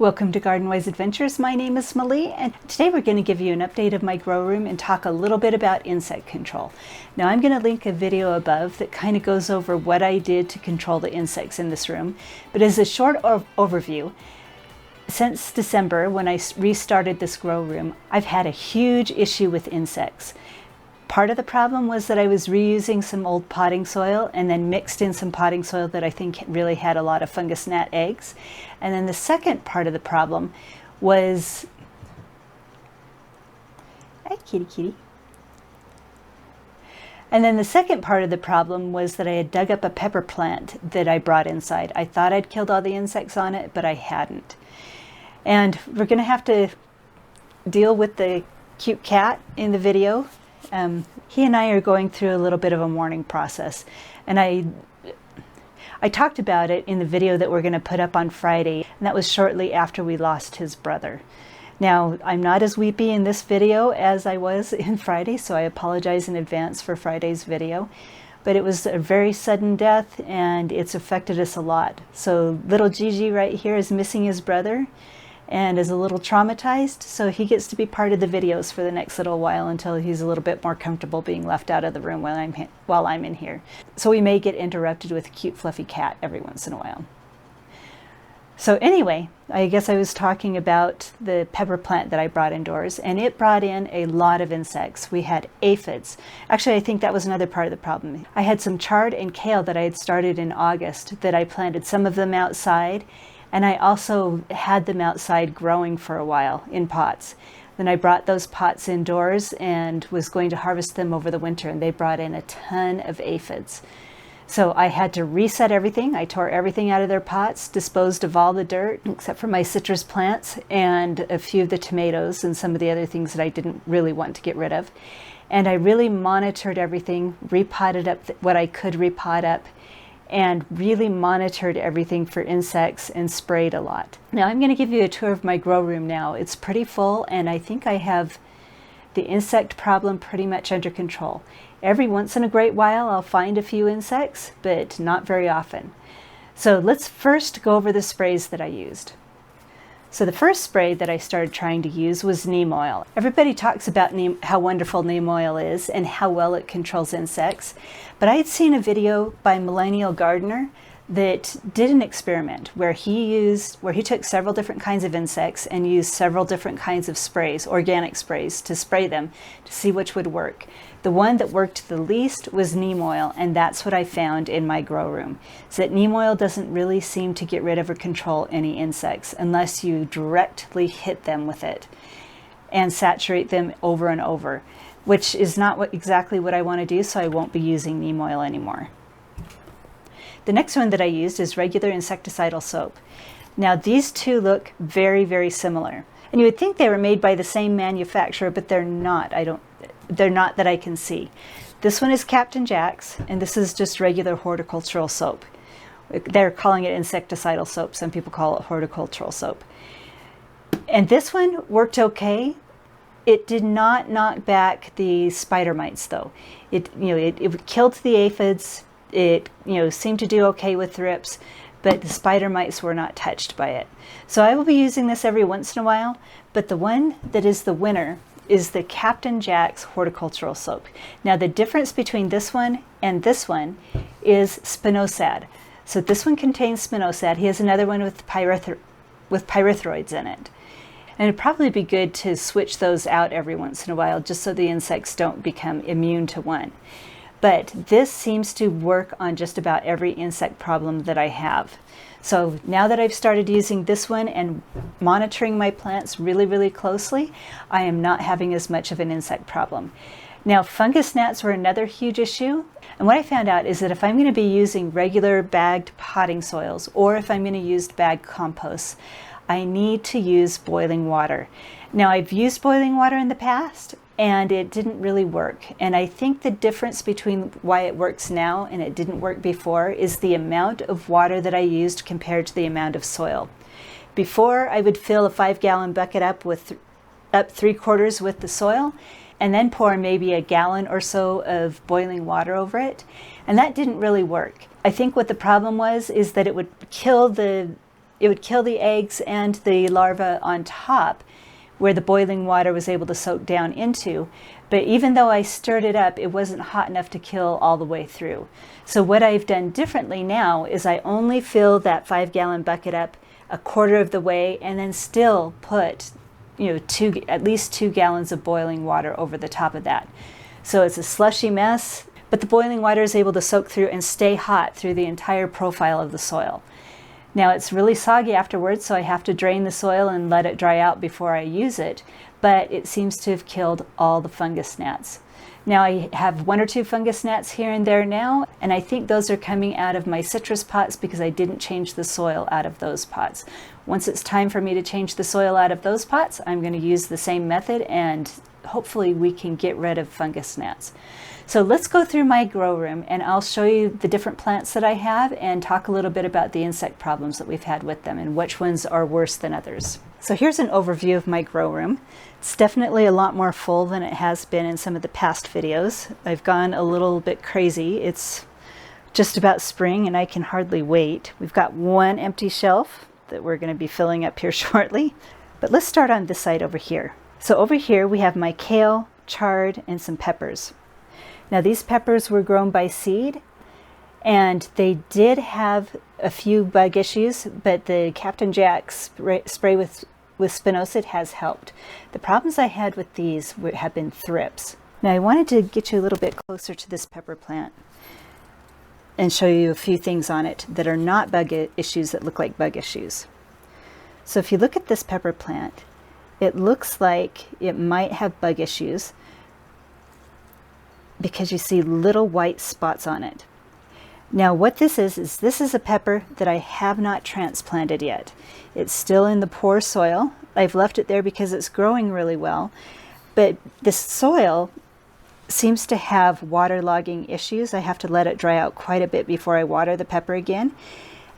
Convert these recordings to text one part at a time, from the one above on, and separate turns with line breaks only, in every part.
Welcome to Garden Wise Adventures. My name is Malie, and today we're going to give you an update of my grow room and talk a little bit about insect control. Now I'm going to link a video above that kind of goes over what I did to control the insects in this room. But as a short overview, since December when I restarted this grow room, I've had a huge issue with insects. Part of the problem was that I was reusing some old potting soil and then mixed in some potting soil that I think really had a lot of fungus gnat eggs. And then the second part of the problem was, hi kitty kitty. And then the second part of the problem was that I had dug up a pepper plant that I brought inside. I thought I'd killed all the insects on it, but I hadn't. And we're going to have to deal with the cute cat in the video. He and I are going through a little bit of a mourning process, and I talked about it in the video that we're going to put up on Friday, and that was shortly after we lost his brother. Now, I'm not as weepy in this video as I was in Friday, so I apologize in advance for Friday's video, but it was a very sudden death and it's affected us a lot. So little Gigi right here is missing his brother and is a little traumatized, so he gets to be part of the videos for the next little while until he's a little bit more comfortable being left out of the room while I'm in here. So we may get interrupted with a cute fluffy cat every once in a while. So anyway, I guess I was talking about the pepper plant that I brought indoors, and it brought in a lot of insects. We had aphids. Actually, I think that was another part of the problem. I had some chard and kale that I had started in August that I planted some of them outside, and I also had them outside growing for a while in pots. Then I brought those pots indoors and was going to harvest them over the winter, and they brought in a ton of aphids. So I had to reset everything. I tore everything out of their pots, disposed of all the dirt except for my citrus plants and a few of the tomatoes and some of the other things that I didn't really want to get rid of. And I really monitored everything, repotted up what I could repot up, and really monitored everything for insects and sprayed a lot. Now I'm going to give you a tour of my grow room now. It's pretty full, and I think I have the insect problem pretty much under control. Every once in a great while I'll find a few insects, but not very often. So let's first go over the sprays that I used. So the first spray that I started trying to use was neem oil. Everybody talks about how wonderful neem oil is and how well it controls insects, but I had seen a video by Millennial Gardener that did an experiment where he took several different kinds of insects and used several different kinds of sprays, organic sprays, to spray them to see which would work. The one that worked the least was neem oil, and that's what I found in my grow room. So that neem oil doesn't really seem to get rid of or control any insects unless you directly hit them with it and saturate them over and over, which is not exactly what I want to do, so I won't be using neem oil anymore. The next one that I used is regular insecticidal soap. Now these two look very, very similar. And you would think they were made by the same manufacturer, but they're not. They're not that I can see. This one is Captain Jack's, and this is just regular horticultural soap. They're calling it insecticidal soap. Some people call it horticultural soap. And this one worked okay. It did not knock back the spider mites though. It killed the aphids. It seemed to do okay with thrips, but the spider mites were not touched by it. So I will be using this every once in a while, but the one that is the winner is the Captain Jack's horticultural soap. Now the difference between this one and this one is spinosad. So this one contains spinosad. He has another one with pyrethroids in it. And it'd probably be good to switch those out every once in a while just so the insects don't become immune to one. But this seems to work on just about every insect problem that I have. So now that I've started using this one and monitoring my plants really, really closely, I am not having as much of an insect problem. Now, fungus gnats were another huge issue. And what I found out is that if I'm going to be using regular bagged potting soils, or if I'm going to use bagged composts, I need to use boiling water. Now, I've used boiling water in the past, and it didn't really work. And I think the difference between why it works now and it didn't work before is the amount of water that I used compared to the amount of soil. Before, I would fill a 5-gallon bucket up 3/4 with the soil, and then pour maybe a gallon or so of boiling water over it. And that didn't really work. I think what the problem was is that it would kill the it would kill the eggs and the larvae on top, where the boiling water was able to soak down into. But even though I stirred it up, it wasn't hot enough to kill all the way through. So what I've done differently now is I only fill that 5-gallon bucket up a quarter of the way, and then still put, at least 2 gallons of boiling water over the top of that. So it's a slushy mess, but the boiling water is able to soak through and stay hot through the entire profile of the soil. Now it's really soggy afterwards, so I have to drain the soil and let it dry out before I use it, but it seems to have killed all the fungus gnats. Now I have 1 or 2 fungus gnats here and there now, and I think those are coming out of my citrus pots because I didn't change the soil out of those pots. Once it's time for me to change the soil out of those pots, I'm going to use the same method, and hopefully we can get rid of fungus gnats. So let's go through my grow room, and I'll show you the different plants that I have and talk a little bit about the insect problems that we've had with them and which ones are worse than others. So here's an overview of my grow room. It's definitely a lot more full than it has been in some of the past videos. I've gone a little bit crazy. It's just about spring and I can hardly wait. We've got 1 empty shelf that we're going to be filling up here shortly. But let's start on this side over here. So over here we have my kale, chard, and some peppers. Now these peppers were grown by seed, and they did have a few bug issues, but the Captain Jack spray with spinosad has helped. The problems I had with these have been thrips. Now I wanted to get you a little bit closer to this pepper plant and show you a few things on it that are not bug issues that look like bug issues. So if you look at this pepper plant, it looks like it might have bug issues because you see little white spots on it. Now what this is this is a pepper that I have not transplanted yet. It's still in the poor soil. I've left it there because it's growing really well, but this soil seems to have waterlogging issues. I have to let it dry out quite a bit before I water the pepper again.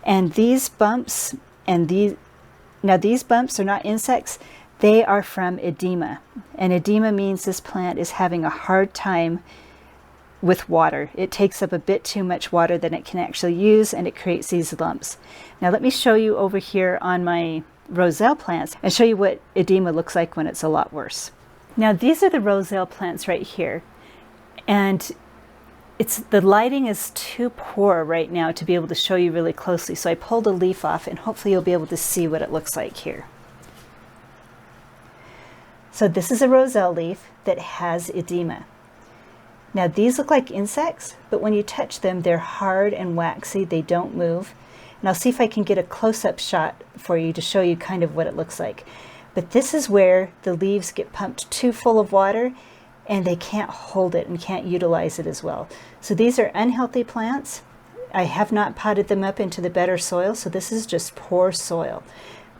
And these bumps and these bumps are not insects, they are from edema. And edema means this plant is having a hard time with water. It takes up a bit too much water than it can actually use, and it creates these lumps. Now let me show you over here on my roselle plants and show you what edema looks like when it's a lot worse. Now these are the roselle plants right here, and the lighting is too poor right now to be able to show you really closely, so I pulled a leaf off and hopefully you'll be able to see what it looks like here. So this is a roselle leaf that has edema. Now these look like insects, but when you touch them, they're hard and waxy, they don't move. And I'll see if I can get a close-up shot for you to show you kind of what it looks like. But this is where the leaves get pumped too full of water and they can't hold it and can't utilize it as well. So these are unhealthy plants. I have not potted them up into the better soil, so this is just poor soil,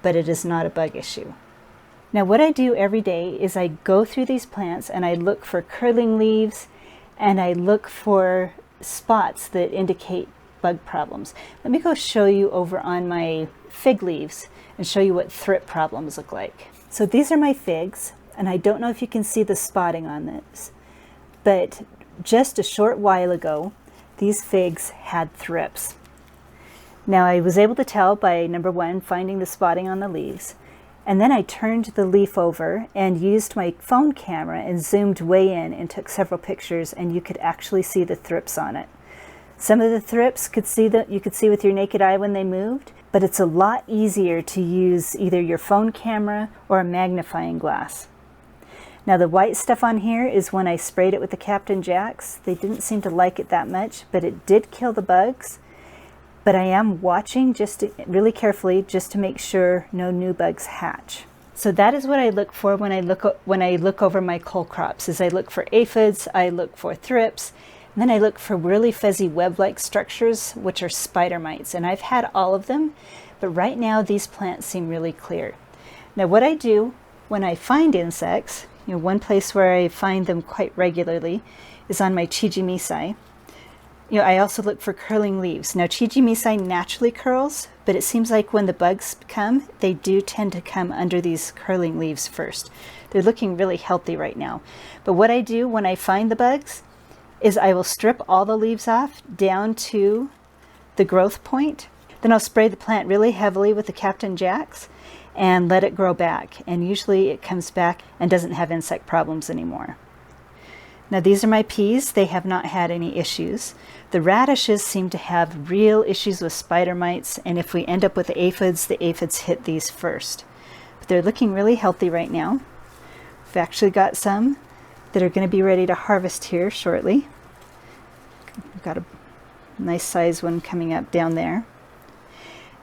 but it is not a bug issue. Now what I do every day is I go through these plants and I look for curling leaves, and I look for spots that indicate bug problems. Let me go show you over on my fig leaves and show you what thrip problems look like. So these are my figs, and I don't know if you can see the spotting on this, but just a short while ago, these figs had thrips. Now I was able to tell by, number 1, finding the spotting on the leaves. And then I turned the leaf over and used my phone camera and zoomed way in and took several pictures, and you could actually see the thrips on it. Some of the thrips you could see with your naked eye when they moved, but it's a lot easier to use either your phone camera or a magnifying glass. Now the white stuff on here is when I sprayed it with the Captain Jacks. They didn't seem to like it that much, but it did kill the bugs. But I am watching really carefully just to make sure no new bugs hatch. So that is what I look for when I look over my cole crops. Is I look for aphids, I look for thrips, and then I look for really fuzzy web-like structures, which are spider mites. And I've had all of them, but right now these plants seem really clear. Now what I do when I find insects, one place where I find them quite regularly is on my Chijimisi. I also look for curling leaves. Now Chijimisi naturally curls, but it seems like when the bugs come, they do tend to come under these curling leaves first. They're looking really healthy right now. But what I do when I find the bugs is I will strip all the leaves off down to the growth point. Then I'll spray the plant really heavily with the Captain Jacks and let it grow back. And usually it comes back and doesn't have insect problems anymore. Now these are my peas. They have not had any issues. The radishes seem to have real issues with spider mites, and if we end up with the aphids hit these first. But they're looking really healthy right now. We've actually got some that are going to be ready to harvest here shortly. We've got a nice size one coming up down there.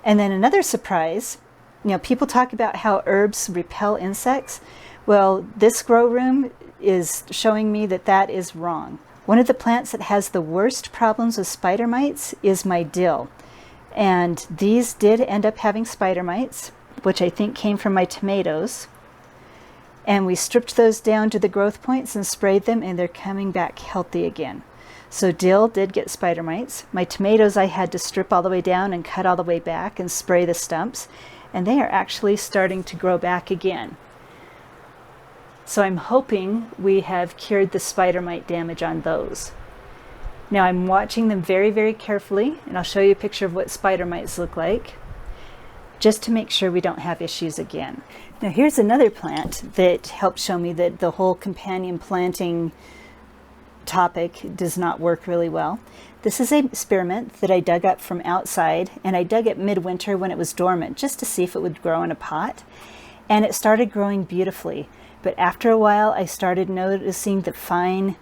And then another surprise, you know, people talk about how herbs repel insects. Well, this grow room is showing me that that is wrong. One of the plants that has the worst problems with spider mites is my dill. And these did end up having spider mites, which I think came from my tomatoes. And we stripped those down to the growth points and sprayed them, and they're coming back healthy again. So dill did get spider mites. My tomatoes I had to strip all the way down and cut all the way back and spray the stumps, and they are actually starting to grow back again. So I'm hoping we have cured the spider mite damage on those. Now I'm watching them very, very carefully, and I'll show you a picture of what spider mites look like, just to make sure we don't have issues again. Now here's another plant that helped show me that the whole companion planting topic does not work really well. This is a spearmint that I dug up from outside, and I dug it midwinter when it was dormant just to see if it would grow in a pot, and it started growing beautifully. But after a while I started noticing the fine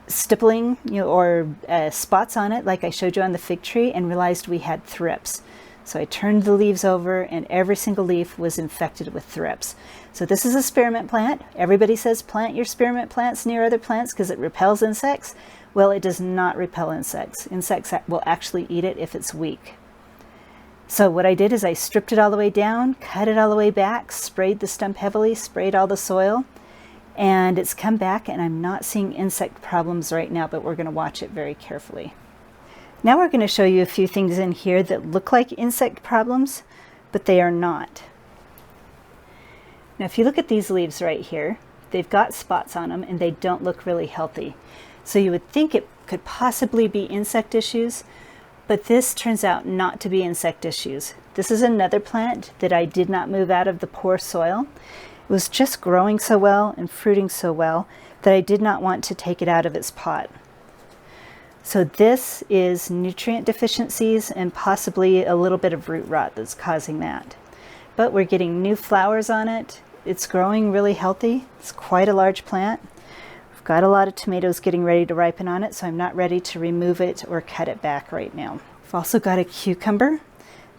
stippling, or spots on it like I showed you on the fig tree, and realized we had thrips. So I turned the leaves over, and every single leaf was infected with thrips. So this is a spearmint plant. Everybody says plant your spearmint plants near other plants because it repels insects. Well, it does not repel insects. Insects will actually eat it if it's weak. So what I did is I stripped it all the way down, cut it all the way back, sprayed the stump heavily, sprayed all the soil, and it's come back, and I'm not seeing insect problems right now, but we're going to watch it very carefully. Now we're going to show you a few things in here that look like insect problems, but they are not. Now if you look at these leaves right here, they've got spots on them and they don't look really healthy. So you would think it could possibly be insect issues, but this turns out not to be insect issues. This is another plant that I did not move out of the poor soil. It was just growing so well and fruiting so well that I did not want to take it out of its pot. So this is nutrient deficiencies and possibly a little bit of root rot that's causing that. But we're getting new flowers on it. It's growing really healthy. It's quite a large plant. We've got a lot of tomatoes getting ready to ripen on it, so I'm not ready to remove it or cut it back right now. I've also got a cucumber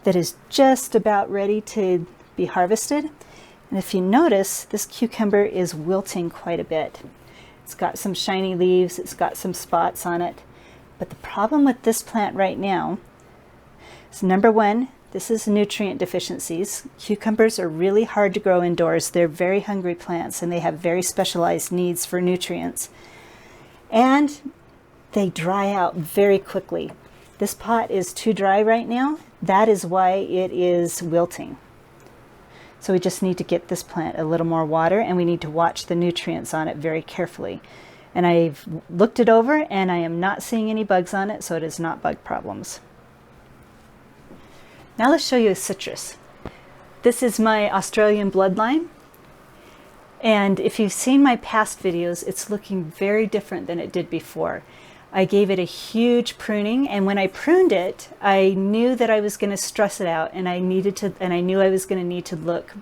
that is just about ready to be harvested. And if you notice, this cucumber is wilting quite a bit. It's got some shiny leaves, it's got some spots on it. But the problem with this plant right now is, number one, this is nutrient deficiencies. Cucumbers are really hard to grow indoors. They're very hungry plants, and they have very specialized needs for nutrients. And they dry out very quickly. This pot is too dry right now. That is why it is wilting. So we just need to get this plant a little more water, and we need to watch the nutrients on it very carefully. And I've looked it over, and I am not seeing any bugs on it, so it is not bug problems. Now let's show you a citrus. This is my Australian bloodline. And if you've seen my past videos, it's looking very different than it did before. I gave it a huge pruning, and when I pruned it, I knew that I was going to stress it out, and I knew I was going to need to look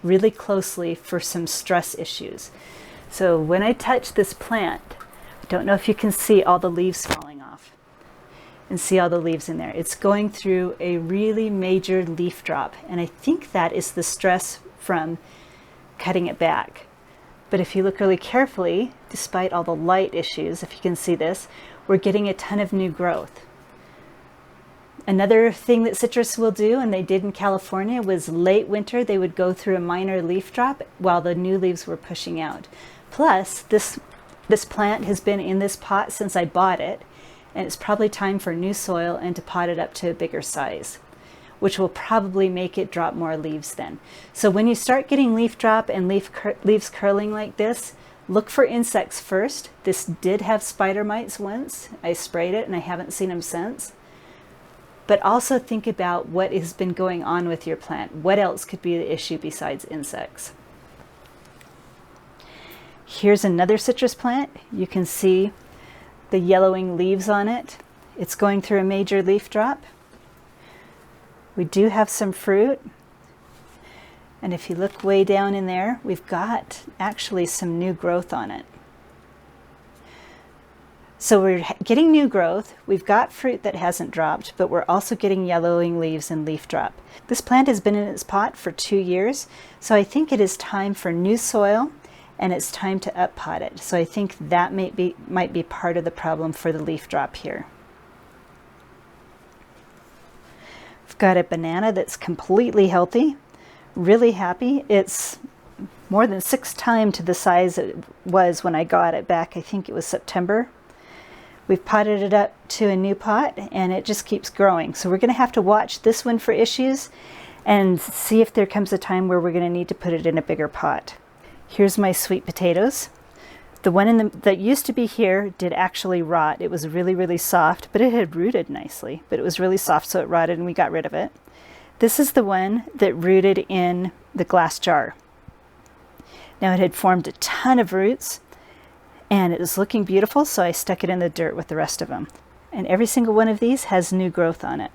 really closely for some stress issues. So when I touch this plant, I don't know if you can see all the leaves falling off and see all the leaves in there. It's going through a really major leaf drop, and I think that is the stress from cutting it back. But if you look really carefully, despite all the light issues, if you can see this, we're getting a ton of new growth. Another thing that citrus will do, and they did in California, was late winter they would go through a minor leaf drop while the new leaves were pushing out. Plus, this plant has been in this pot since I bought it, and it's probably time for new soil and to pot it up to a bigger size, which will probably make it drop more leaves then. So when you start getting leaf drop and leaves curling like this, look for insects first. This did have spider mites once. I sprayed it and I haven't seen them since. but also think about what has been going on with your plant. What else could be the issue besides insects? Here's another citrus plant. You can see the yellowing leaves on it. It's going through a major leaf drop. We do have some fruit. And if you look way down in there, we've got actually some new growth on it. So we're getting new growth. We've got fruit that hasn't dropped, but we're also getting yellowing leaves and leaf drop. This plant has been in its pot for 2 years, so I think it is time for new soil and it's time to up pot it. So I think that might be part of the problem for the leaf drop here. I've got a banana that's completely healthy, really happy. It's more than 6 times the size it was when I got it back, I think it was September. We've potted it up to a new pot and it just keeps growing. So we're going to have to watch this one for issues and see if there comes a time where we're going to need to put it in a bigger pot. Here's my sweet potatoes. The one that used to be here did actually rot. It was really, really soft, but it had rooted nicely, but it was really soft, so it rotted and we got rid of it. This is the one that rooted in the glass jar. Now it had formed a ton of roots and it was looking beautiful, so I stuck it in the dirt with the rest of them. And every single one of these has new growth on it.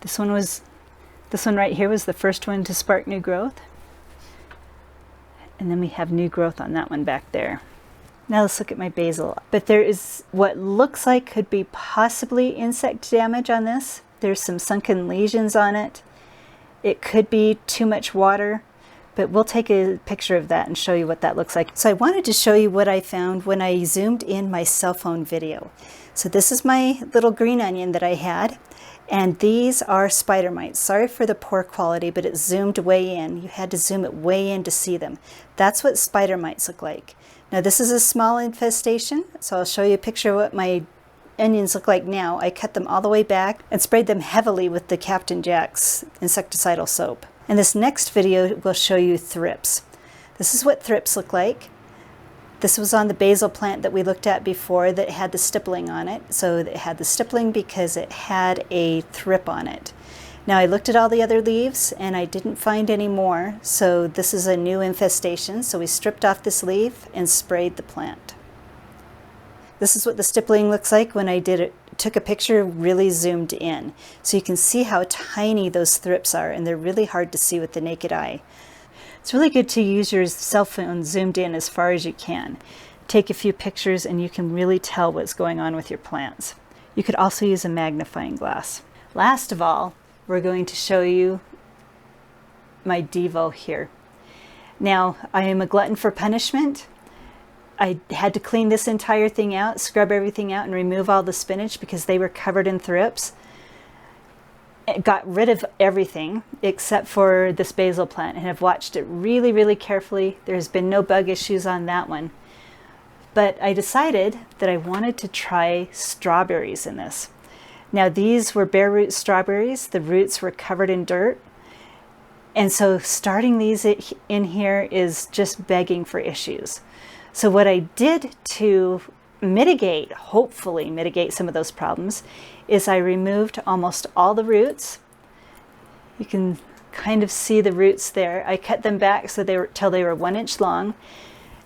This one right here was the first one to spark new growth. And then we have new growth on that one back there. Now let's look at my basil. But there is what looks like could be possibly insect damage on this. There's some sunken lesions on it. It could be too much water, but we'll take a picture of that and show you what that looks like. So I wanted to show you what I found when I zoomed in my cell phone video. So this is my little green onion that I had, and these are spider mites. Sorry for the poor quality, but it zoomed way in. You had to zoom it way in to see them. That's what spider mites look like. Now this is a small infestation, so I'll show you a picture of what my onions look like now. I cut them all the way back and sprayed them heavily with the Captain Jack's insecticidal soap. And this next video will show you thrips. This is what thrips look like. This was on the basil plant that we looked at before that had the stippling on it. So it had the stippling because it had a thrip on it. Now I looked at all the other leaves and I didn't find any more. So this is a new infestation. So we stripped off this leaf and sprayed the plant. This is what the stippling looks like when I took a picture really zoomed in. So you can see how tiny those thrips are, and they're really hard to see with the naked eye. It's really good to use your cell phone zoomed in as far as you can. Take a few pictures and you can really tell what's going on with your plants. You could also use a magnifying glass. Last of all, we're going to show you my Devo here. Now, I am a glutton for punishment. I had to clean this entire thing out, scrub everything out, and remove all the spinach because they were covered in thrips. It got rid of everything except for this basil plant, and I've watched it really, really carefully. There's been no bug issues on that one. But I decided that I wanted to try strawberries in this. Now these were bare root strawberries. The roots were covered in dirt. And so starting these in here is just begging for issues. So what I did to mitigate, hopefully mitigate some of those problems, is I removed almost all the roots. You can kind of see the roots there. I cut them back so till they were 1 inch long,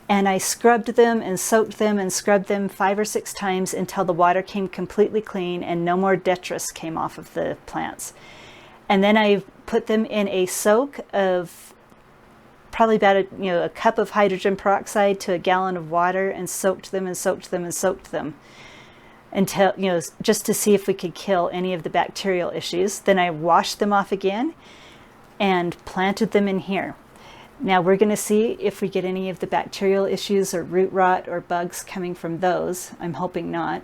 and I scrubbed them and soaked them and scrubbed them 5 or 6 times until the water came completely clean and no more detritus came off of the plants. And then I put them in a soak of probably about a cup of hydrogen peroxide to a gallon of water, and soaked them and soaked them and soaked them until, just to see if we could kill any of the bacterial issues. Then I washed them off again and planted them in here. Now we're going to see if we get any of the bacterial issues or root rot or bugs coming from those. I'm hoping not,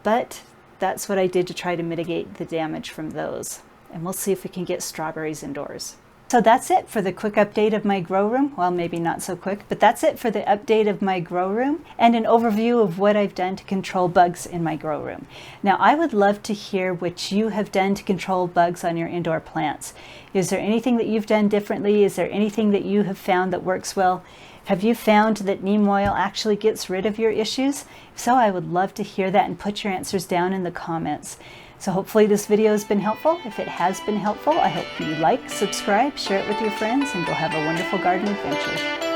but that's what I did to try to mitigate the damage from those. And we'll see if we can get strawberries indoors. So that's it for the quick update of my grow room. Well, maybe not so quick, but that's it for the update of my grow room and an overview of what I've done to control bugs in my grow room. Now, I would love to hear what you have done to control bugs on your indoor plants. Is there anything that you've done differently? Is there anything that you have found that works well? Have you found that neem oil actually gets rid of your issues? If so, I would love to hear that, and put your answers down in the comments. So hopefully this video has been helpful. If it has been helpful, I hope you like, subscribe, share it with your friends, and go have a wonderful garden adventure.